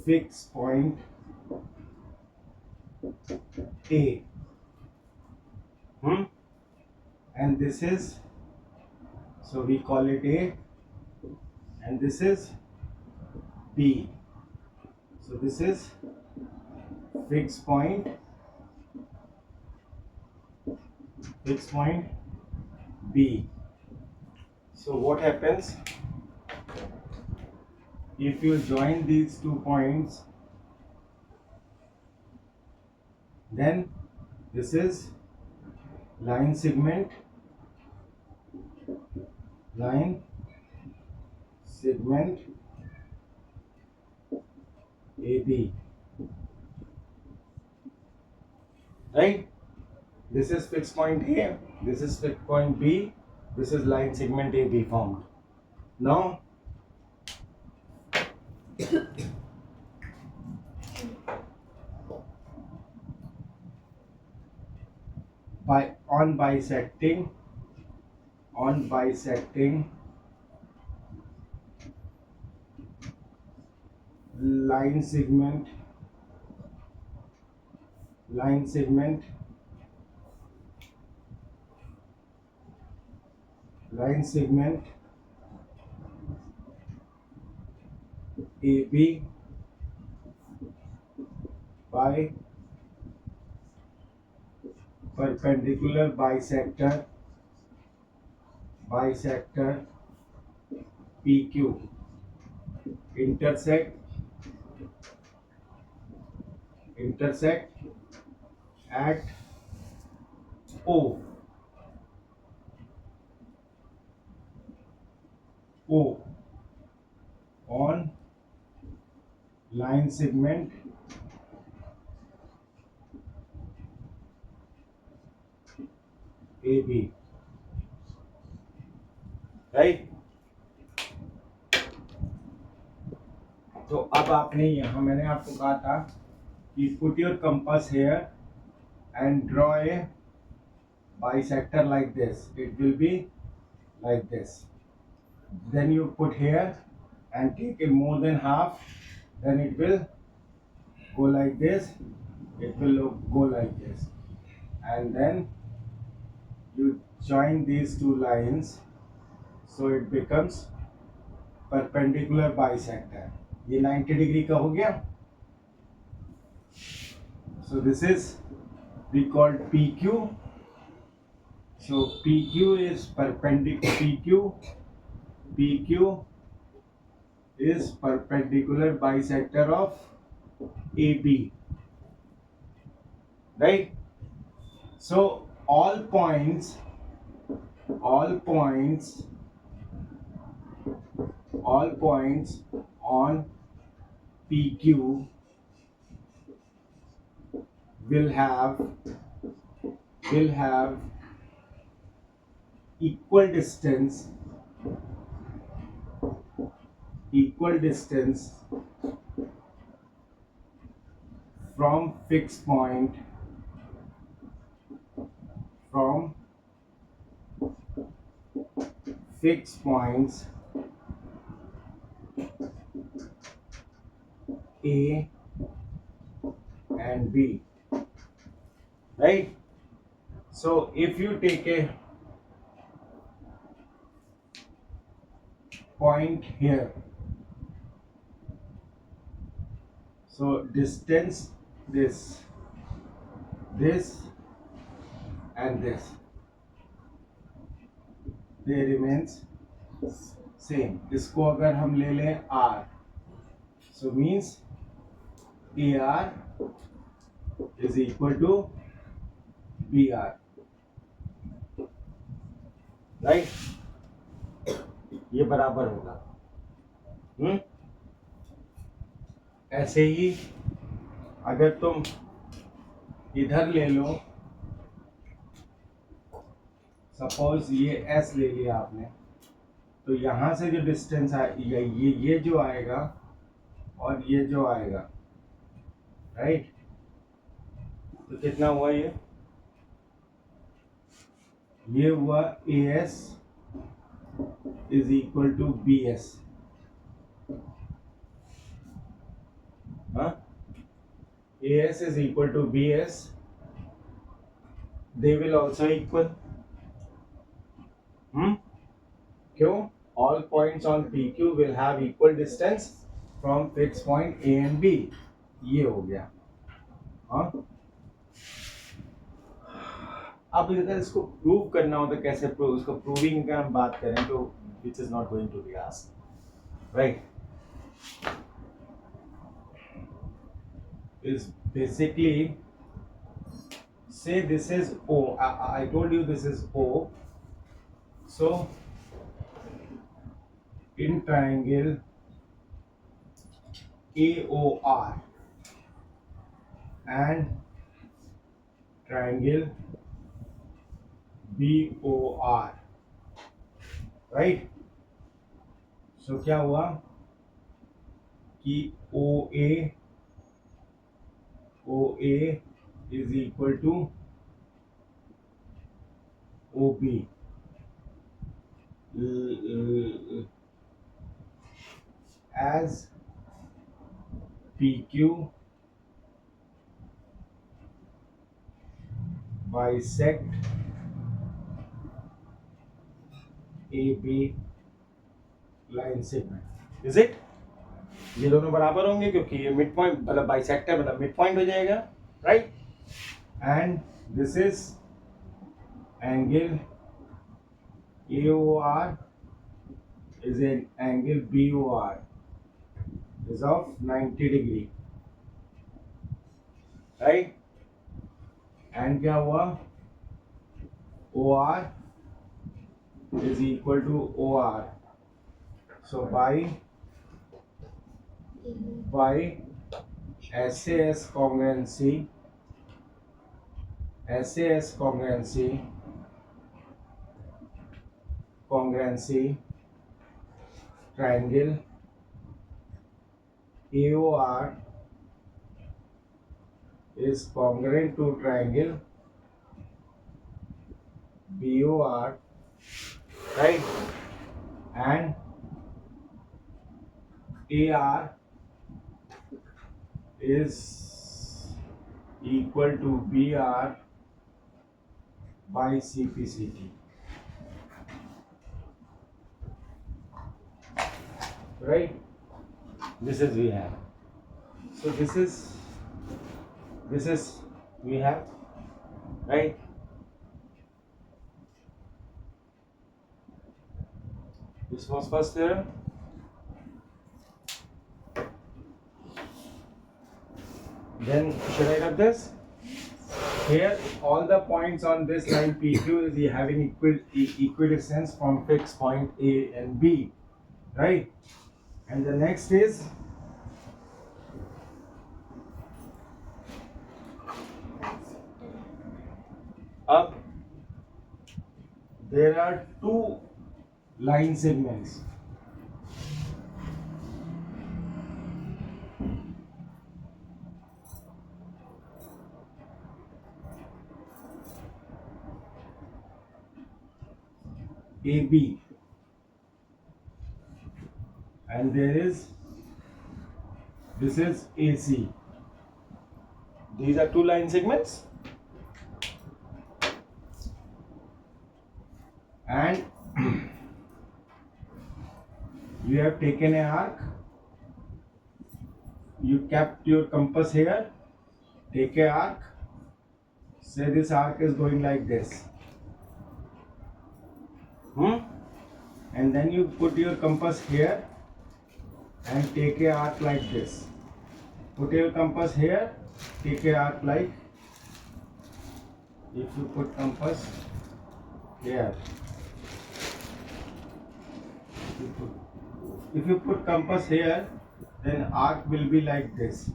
fixed point A, and this is, so we call it A, and this is B. So this is fixed point B. So what happens if you join these 2 points? Then this is line segment AB, right? This is fixed point A, this is fixed point B, this is line segment AB formed. Now on bisecting line segment AB by perpendicular bisector PQ intersect at O on line segment AB, right? तो अब आपने यहाँ, मैंने आपको कहा था कि put your compass here and draw a bisector like this. It will be like this. Then you put here and take a more than half, then it will go like this, it will go like this, and then you join these 2 lines, so it becomes perpendicular bisector. ये 90 degree का हो गया. So this is we called PQ. So PQ is perpendicular bisector of AB, right? So all points on PQ will have equal distance from fixed points A and B, right? So if you take a point here, so distance this and this, they remains same. इसको अगर हम ले लें R, so means AR is equal to BR, right? ये बराबर होगा. ऐसे ही अगर तुम इधर ले लो, सपोज ये S ले लिया आपने, तो यहाँ से जो डिस्टेंस ये जो आएगा और ये जो आएगा, राइट? तो कितना हुआ ये हुआ AS is equal to BS, AS is equal to BS, they will also equal. क्यों? All points on PQ will have equal distance from fixed point A and B. ये हो गया. हाँ. अब अगर इसको प्रूव करना हो तो कैसे प्रूव, उसको प्रूविंग का हम बात करें तो which is not going to be asked, right? Is basically, say this is O. I told you this is O. So in triangle AOR and triangle BOR, right? So क्या हुआ कि OA is equal to OB as PQ bisect AB line segment. Is it? ये दोनों बराबर होंगे क्योंकि ये mid point मतलब बाइसेक्टर मतलब मिड पॉइंट हो जाएगा, right? And this is angle AOR is an angle BOR is of 90 degree, right? And क्या हुआ? OR is equal to OR. So by SAS congruency, triangle AOR is congruent to triangle BOR, right? And AR is equal to BR by CPCT, right? This is we have. So this is we have, right? This was first theorem. Then should I write this? Here all the points on this line PQ is having equidistance from fixed point A and B, right? And the next is up. There are two line segments. AB and this is AC. These are two line segments and you have taken an arc, you kept your compass here, take an arc, say this arc is going like this, and then you put your compass here and take an arc like this. Put your compass here, take an arc like, if you put compass here, if you put compass here, then arc will be like this.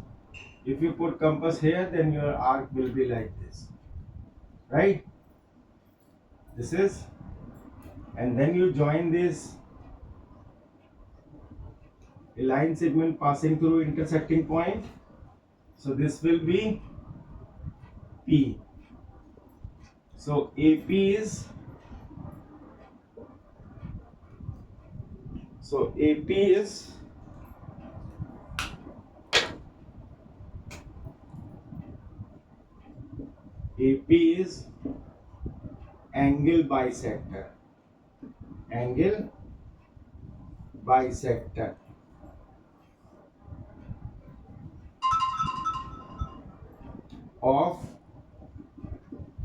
If you put compass here, then your arc will be like this, right? This is, and then you join this a line segment passing through intersecting point. So this will be P. So AP is, so AP is AP is angle bisector. Angle bisector of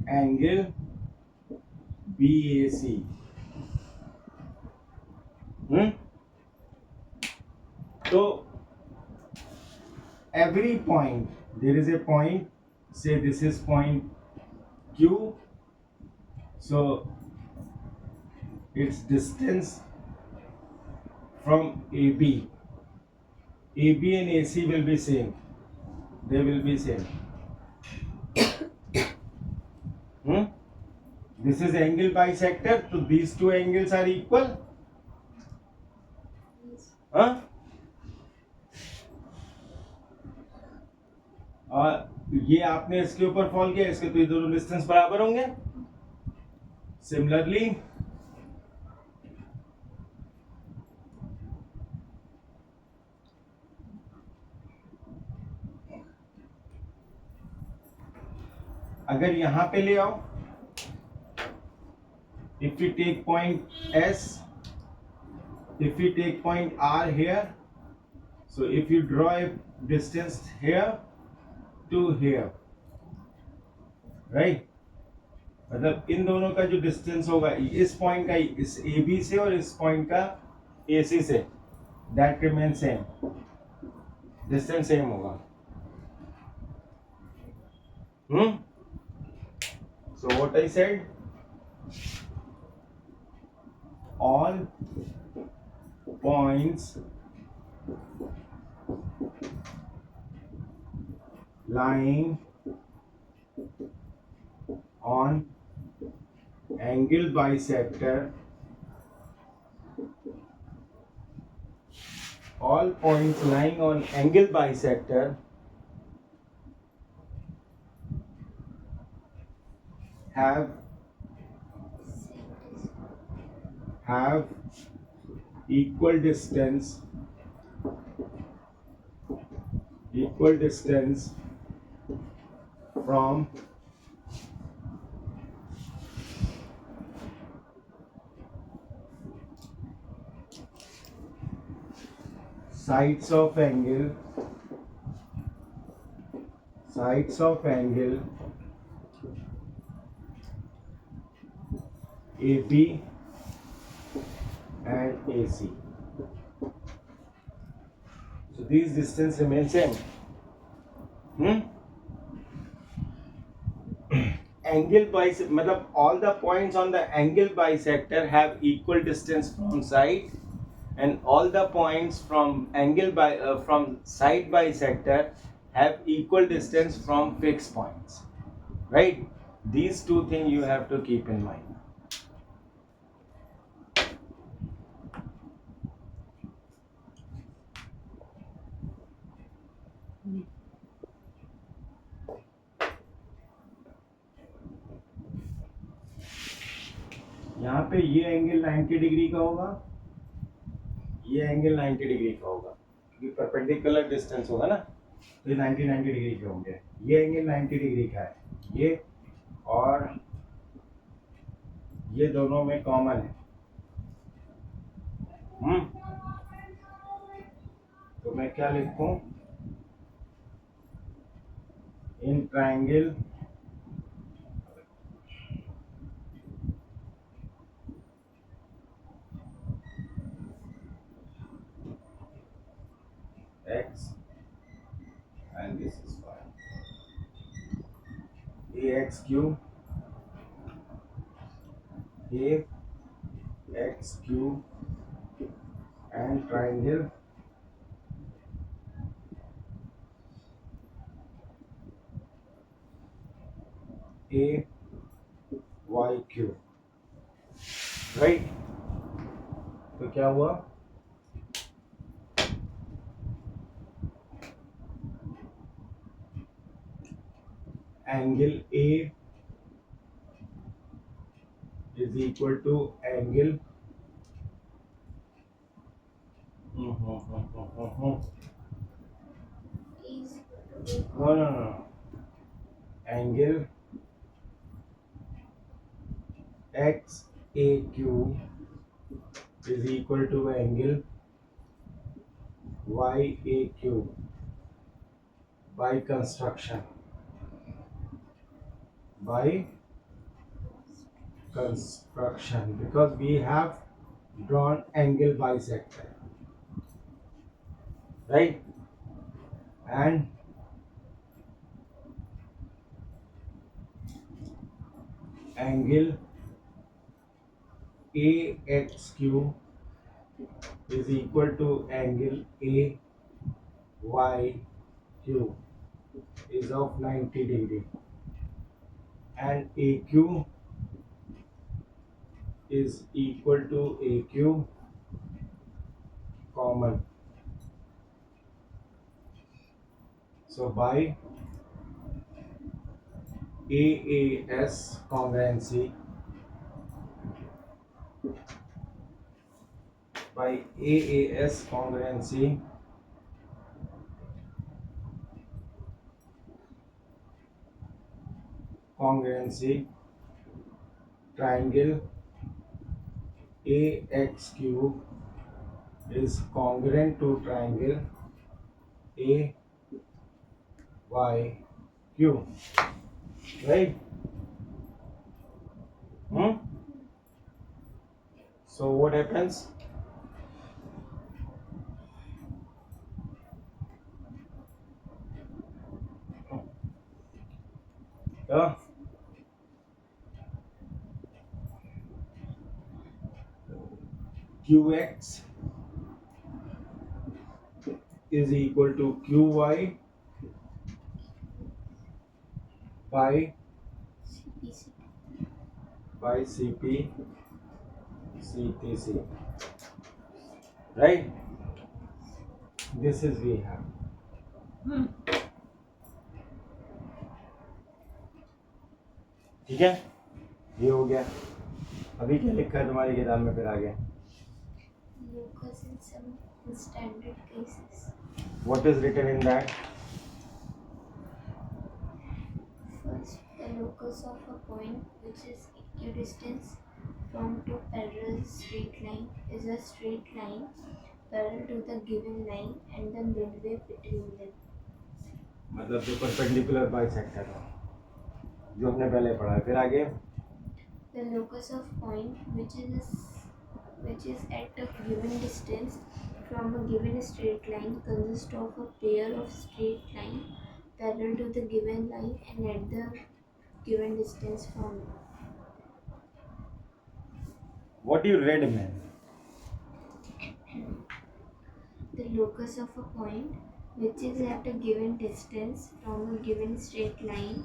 angle BAC. So every point, there is a point, say this is point Q, so its distance from AB and AC will be same, they will be same. This is angle bisector, so these two angles are equal. हाँ? और ये आपने इसके ऊपर fall किया, इसके तो ये दोनों डिस्टेंस बराबर होंगे. सिमिलरली अगर यहां पे ले आओ, if we take point S, if we take point R here, so if you draw a distance here to here, right, मतलब इन दोनों का जो डिस्टेंस होगा इस पॉइंट का, इस AB से और इस पॉइंट का AC से, that remains same, distance same होगा. So what I said, all points lying on angle bisector, all points lying on angle bisector have equal distance from sides of angle AB and AC. So these distance remain same. Angle bisector, मतलब all the points on the angle bisector have equal distance from side, and all the points from from side bisector have equal distance from fixed points, right? These two things you have to keep in mind. यहाँ पे ये angle 90 degree का होगा, ये angle 90 degree का होगा, क्योंकि perpendicular distance होगा ना, तो ये 90 डिग्री के होंगे. ये एंगल 90 डिग्री का है, ये और ये दोनों में कॉमन है. तो मैं क्या लिखूं, in triangle x and this is y, ax cube and triangle AYQ, right. तो क्या हुआ, angle A is equal to angle no angle X AQ is equal to angle YAQ by construction. By construction, because we have drawn angle bisector, right? And angle AXQ is equal to angle AYQ is of 90 degree, and AQ is equal to AQ common. So by AAS congruency, by AAS congruency, triangle AXQ is congruent to triangle AYQ, right? So what happens? Yeah. QX is equal to QY by CP CTC, right? This is we have. ठीक है, ये हो गया. अभी क्या लिखा है तुम्हारी किताब में फिर आगे? Locus in some standard cases. What is written in that? First, the locus of a point which is equidistant from two parallel straight line is a straight line parallel to the given line and the midway between them. मतलब जो perpendicular bisector है, जो हमने पहले पढ़ा है. फिर आगे The locus of point which is at a given distance from a given straight line consists of a pair of straight line parallel to the given line and at the given distance from it. what you read, man? The locus of a point which is at a given distance from a given straight line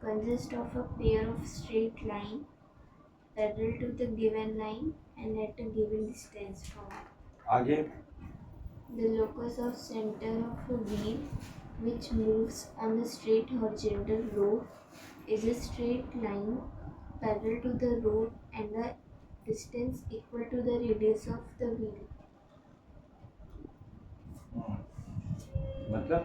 consists of a pair of straight line parallel to the given line and at a given distance from it. आगे The locus of center of a wheel which moves on the straight horizontal road is a straight line parallel to the road and the distance equal to the radius of the wheel. मतलब